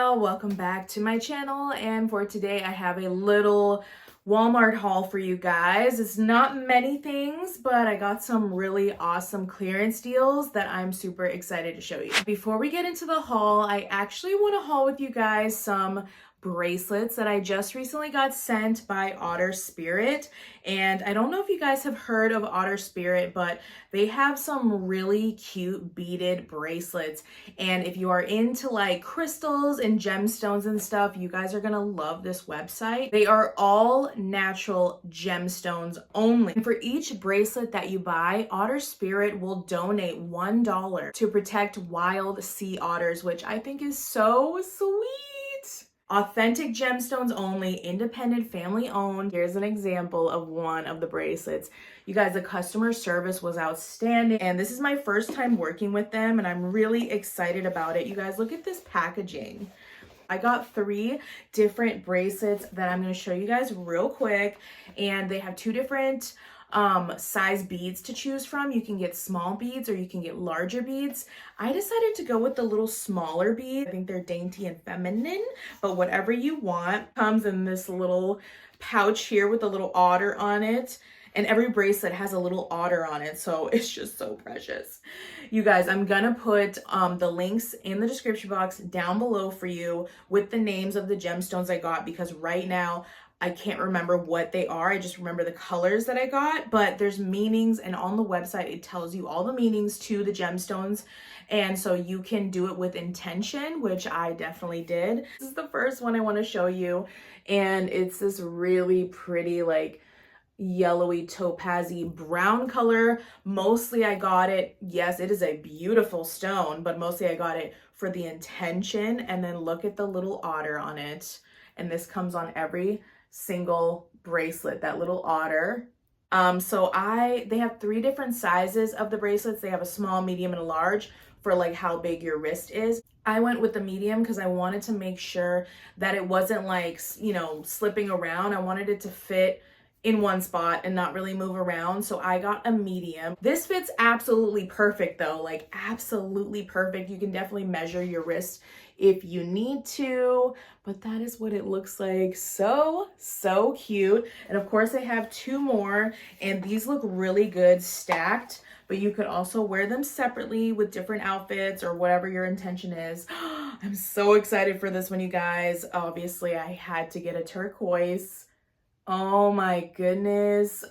y'all, welcome back to my channel, and for today I have a little Walmart haul for you guys. It's not many things, but I got some really awesome clearance deals that I'm super excited to show you. Before we get into the haul, I actually want to haul with you guys some bracelets that I just recently got sent by Otter Spirit. And I don't know if you guys have heard of Otter Spirit, but they have some really cute beaded bracelets. And if you are into like crystals and gemstones and stuff, you guys are gonna love this website. They are all natural gemstones only. And for each bracelet that you buy, Otter Spirit will donate $1 to protect wild sea otters, which I think is so sweet. Authentic gemstones only, independent, family owned. Here's an example of one of the bracelets. You guys, the customer service was outstanding, and this is my first time working with them, and I'm really excited about it. You guys, look at this packaging. I got 3 different bracelets that I'm going to show you guys real quick, and they have 2 different size beads to choose from. You can get small beads or you can get larger beads. I decided to go with the little smaller bead. I think they're dainty and feminine, but whatever you want. Comes in this little pouch here with a little otter on it. And every bracelet has a little otter on it, so it's just so precious. You guys, I'm gonna put the links in the description box down below for you with the names of the gemstones I got, because right now I can't remember what they are. I just remember the colors that I got, but there's meanings, and on the website it tells you all the meanings to the gemstones, and so you can do it with intention, which I definitely did. This is the first one I want to show you, and it's this really pretty like yellowy topazy brown color. Mostly I got it, yes, it is a beautiful stone, but mostly I got it for the intention. And then look at the little otter on it, and this comes on every single bracelet, that little otter. They have 3 different sizes of the bracelets. They have a small, medium, and a large for like how big your wrist is. I went with the medium because I wanted to make sure that it wasn't like, you know, slipping around. I wanted it to fit in one spot and not really move around, so I got a medium. This fits absolutely perfect though, like absolutely perfect. You can definitely measure your wrist if you need to, but that is what it looks like. So cute. And of course I have 2 more, and these look really good stacked, but you could also wear them separately with different outfits or whatever your intention is. I'm so excited for this one, you guys. Obviously I had to get a turquoise. Oh my goodness.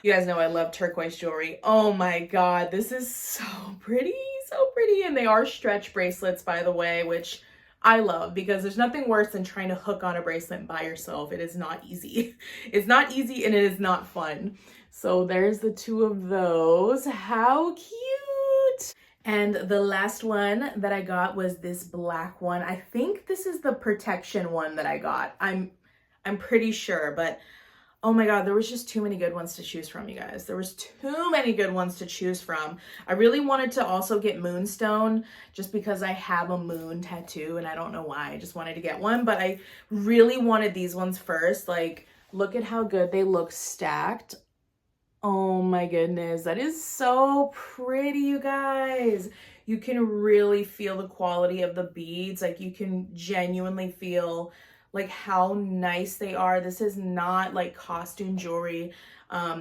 You guys know I love turquoise jewelry. Oh my God, this is so pretty, so pretty. And they are stretch bracelets, by the way, which I love, because there's nothing worse than trying to hook on a bracelet by yourself. It is not easy. It's not easy, and it is not fun. So there's the 2 of those. How cute. And the last one that I got was this black one. I think this is the protection one that I got. I'm pretty sure, but oh my God, there was just too many good ones to choose from, you guys. There was too many good ones to choose from. I really wanted to also get moonstone just because I have a moon tattoo, and I don't know why. I just wanted to get one, but I really wanted these ones first. Like, look at how good they look stacked. Oh my goodness, that is so pretty, you guys. You can really feel the quality of the beads. Like, you can genuinely feel like how nice they are. This is not like costume jewelry.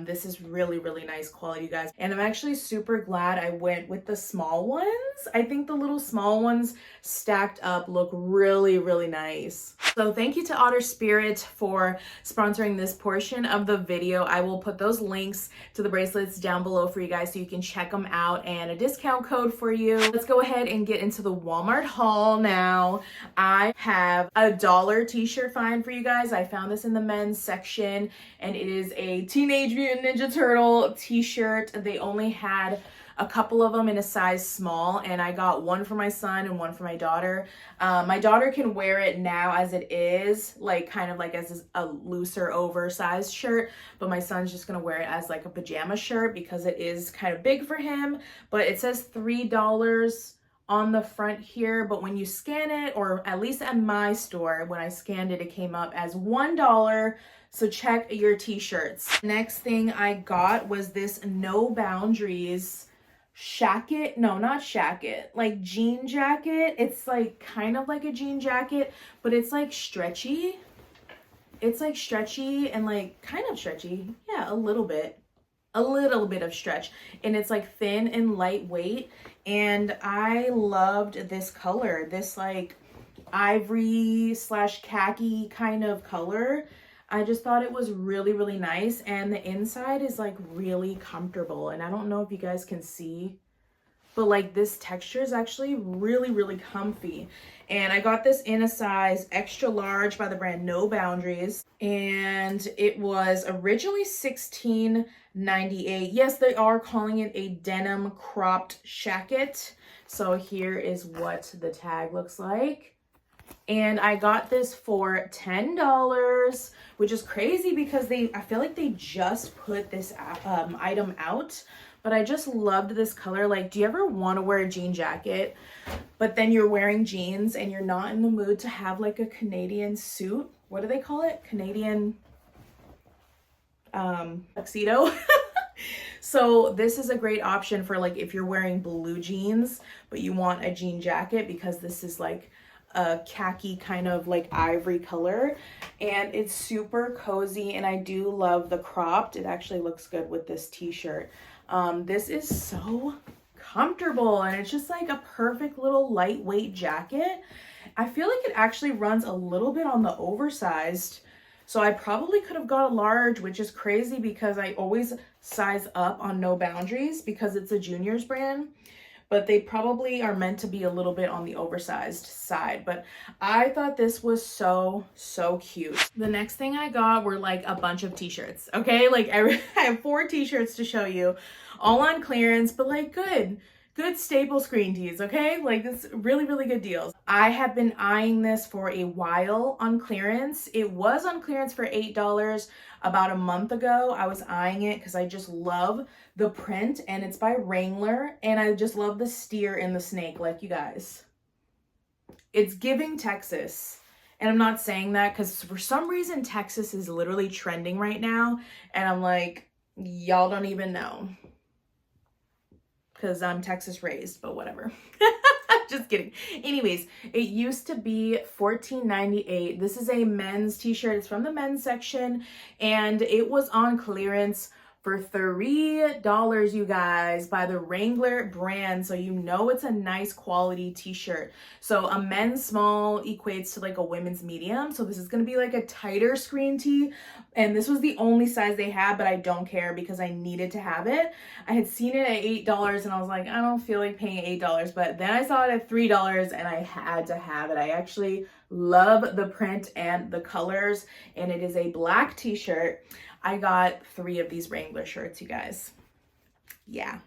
This is really, really nice quality, you guys. And I'm actually super glad I went with the small ones. I think the little small ones stacked up look really, really nice. So thank you to Otter Spirit for sponsoring this portion of the video. I will put those links to the bracelets down below for you guys so you can check them out, and a discount code for you. Let's go ahead and get into the Walmart haul now. I have a $1 t-shirt find for you guys. I found this in the men's section, and it is a Teenage Mutant Ninja Turtle t-shirt. They only had a couple of them in a size small, and I got one for my son and one for my daughter. My daughter can wear it now as it is, like kind of like as a looser oversized shirt, but my son's just gonna wear it as like a pajama shirt because it is kind of big for him. But it says $3 on the front here, but when you scan it, or at least at my store, when I scanned it, it came up as $1. So check your t-shirts. Next thing I got was this No Boundaries shacket, no, not shacket, like jean jacket. It's like kind of like a jean jacket, but it's like stretchy. It's like stretchy and like kind of stretchy. Yeah, a little bit of stretch, and it's like thin and lightweight, and I loved this color, this like ivory slash khaki kind of color. I just thought it was really, really nice, and the inside is like really comfortable, and I don't know if you guys can see, but like this texture is actually really, really comfy. And I got this in a size extra large by the brand No Boundaries, and it was originally $16.98. Yes, they are calling it a denim cropped shacket. So here is what the tag looks like. And I got this for $10, which is crazy because I feel like they just put this item out. But I just loved this color. Like, do you ever want to wear a jean jacket, but then you're wearing jeans and you're not in the mood to have like a Canadian suit? What do they call it? Canadian tuxedo. So this is a great option for like if you're wearing blue jeans, but you want a jean jacket, because this is like a khaki kind of like ivory color, and it's super cozy, and I do love the cropped. It actually looks good with this t-shirt. This is so comfortable, and it's just like a perfect little lightweight jacket. I feel like it actually runs a little bit on the oversized, so I probably could have got a large, which is crazy because I always size up on No Boundaries because it's a juniors brand, but they probably are meant to be a little bit on the oversized side. But I thought this was so, so cute. The next thing I got were like a bunch of t-shirts, okay? Like I have 4 t-shirts to show you, all on clearance, but like good staple screen tees, okay? Like it's really, really good deals. I have been eyeing this for a while on clearance. It was on clearance for $8 about a month ago. I was eyeing it because I just love the print, and it's by Wrangler, and I just love the steer and the snake. Like, you guys, it's giving Texas. And I'm not saying that because for some reason Texas is literally trending right now, and I'm like, y'all don't even know, because I'm Texas raised, but whatever. Just kidding. Anyways, it used to be $14.98. This is a men's t-shirt. It's from the men's section, and it was on clearance for $3, you guys, by the Wrangler brand. So you know it's a nice quality t-shirt. So a men's small equates to like a women's medium. So this is going to be like a tighter screen tee. And this was the only size they had, but I don't care because I needed to have it. I had seen it at $8 and I was like, I don't feel like paying $8. But then I saw it at $3 and I had to have it. I actually love the print and the colors, and it is a black t-shirt. I got 3 of these Wrangler shirts, you guys. Yeah.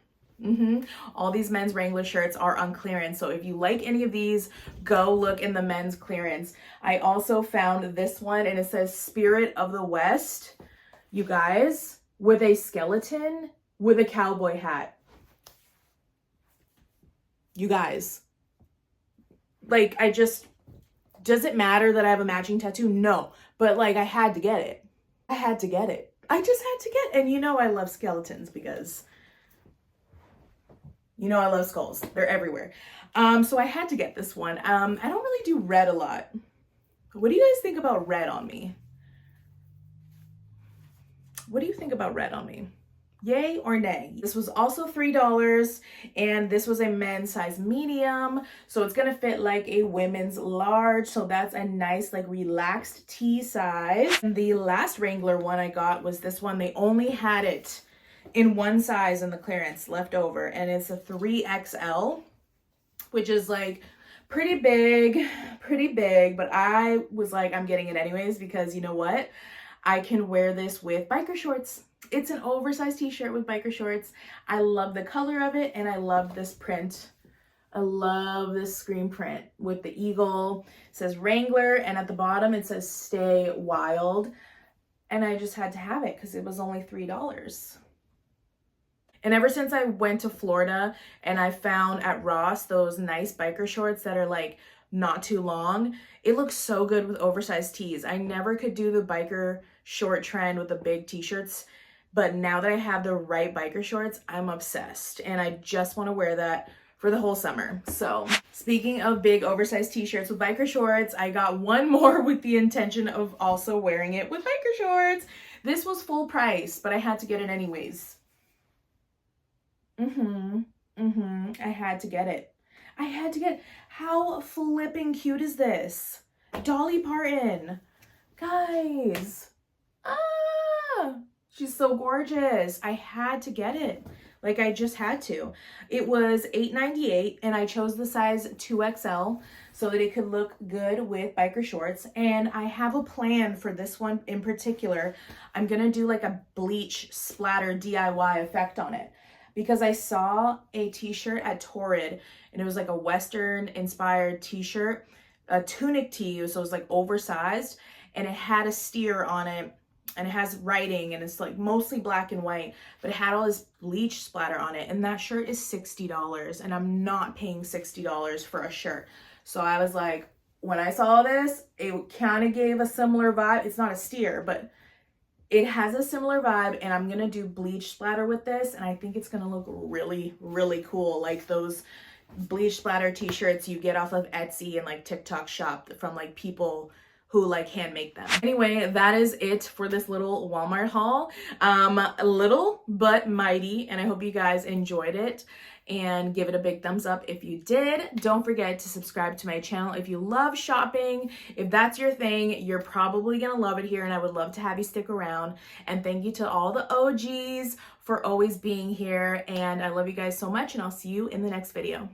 All these men's Wrangler shirts are on clearance. So if you like any of these, go look in the men's clearance. I also found this one, and it says Spirit of the West, you guys, with a skeleton with a cowboy hat. You guys, like, does it matter that I have a matching tattoo? No, but like I had to get it. I had to get it. I just had to get, and you know I love skeletons because you know I love skulls. They're everywhere. So I had to get this one. I don't really do red a lot. What do you guys think about red on me? What do you think about red on me? Yay or nay? This was also $3, and this was a men's size medium, so it's gonna fit like a women's large. So that's a nice like relaxed tee size. And the last Wrangler one I got was this one. They only had it in one size in the clearance left over, and it's a 3XL, which is like pretty big, but I was like, I'm getting it anyways because you know what? I can wear this with biker shorts. It's an oversized t-shirt with biker shorts. I love the color of it, and I love this print. I love this screen print with the eagle. It says Wrangler, and at the bottom it says Stay Wild. And I just had to have it because it was only $3. And ever since I went to Florida and I found at Ross those nice biker shorts that are like not too long, it looks so good with oversized tees. I never could do the biker short trend with the big t-shirts but now that I have the right biker shorts, I'm obsessed, and I just want to wear that for the whole summer. So speaking of big oversized t-shirts with biker shorts, I got one more with the intention of also wearing it with biker shorts. This was full price, but I had to get it anyways. I had to get it. I had to get, how flipping cute is this? Dolly Parton. Guys. Ah, she's so gorgeous. I had to get it. Like, I just had to. It was $8.98, and I chose the size 2XL so that it could look good with biker shorts. And I have a plan for this one in particular. I'm gonna do like a bleach splatter DIY effect on it, because I saw a t-shirt at Torrid, and it was like a Western inspired t-shirt, a tunic tee, so it was like oversized, and it had a steer on it, and it has writing, and it's like mostly black and white, but it had all this bleach splatter on it, and that shirt is $60, and I'm not paying $60 for a shirt. So I was like, when I saw this, it kind of gave a similar vibe. It's not a steer, but it has a similar vibe, and I'm gonna do bleach splatter with this, and I think it's gonna look really, really cool, like those bleach splatter t-shirts you get off of Etsy and like TikTok shop from like people who like hand make them. Anyway, that is it for this little Walmart haul. Little but mighty, and I hope you guys enjoyed it, and give it a big thumbs up if you did. Don't forget to subscribe to my channel if you love shopping. If that's your thing, you're probably gonna love it here, and I would love to have you stick around. And thank you to all the OGs for always being here, and I love you guys so much, and I'll see you in the next video.